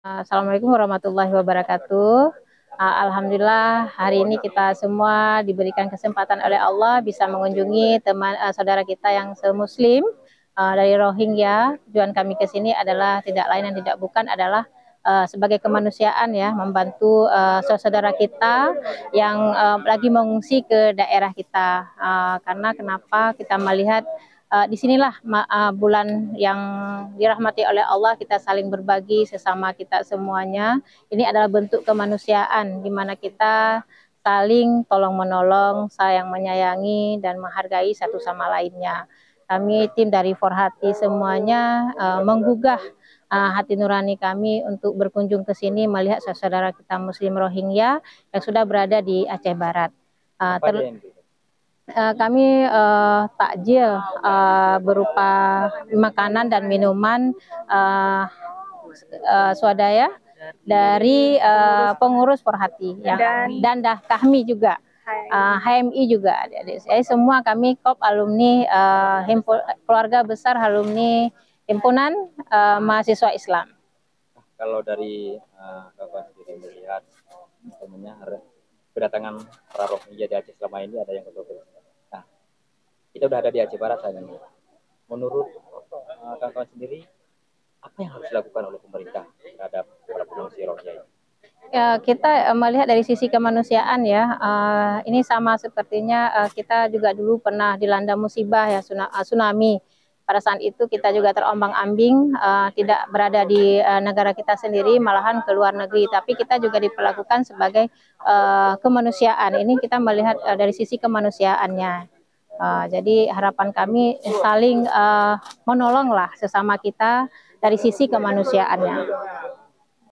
Assalamualaikum warahmatullahi wabarakatuh. Alhamdulillah hari ini kita semua diberikan kesempatan oleh Allah bisa mengunjungi teman saudara kita yang semuslim dari Rohingya. Tujuan kami ke sini adalah tidak lain dan tidak bukan adalah sebagai kemanusiaan ya, membantu saudara kita yang lagi mengungsi ke daerah kita. Karena kenapa kita melihat disinilah bulan yang dirahmati oleh Allah, kita saling berbagi sesama kita semuanya. Ini adalah bentuk kemanusiaan di mana kita saling tolong menolong, sayang menyayangi dan menghargai satu sama lainnya. Kami tim dari Forhati semuanya menggugah hati nurani kami untuk berkunjung ke sini melihat saudara kita Muslim Rohingya yang sudah berada di Aceh Barat. Kami takjil berupa makanan dan minuman swadaya dari pengurus Forhati ya, dan kami juga HMI juga. Jadi semua kami KOP alumni keluarga besar alumni himpunan mahasiswa Islam. Kalau dari kawan sendiri melihat temannya kedatangan para Rohingya di Aceh selama ini ada yang kontroversi. Nah, kita udah ada di Aceh Barat saat ini. Menurut kawan-kawan sendiri, apa yang harus dilakukan oleh pemerintah terhadap para pengungsi Rohingya ini? Ya, kita melihat dari sisi kemanusiaan ya, ini sama sepertinya kita juga dulu pernah dilanda musibah ya, tsunami. Pada saat itu kita juga terombang-ambing, tidak berada di negara kita sendiri, malahan ke luar negeri. Tapi kita juga diperlakukan sebagai kemanusiaan. Ini kita melihat dari sisi kemanusiaannya. Jadi harapan kami saling menolonglah sesama kita dari sisi kemanusiaannya.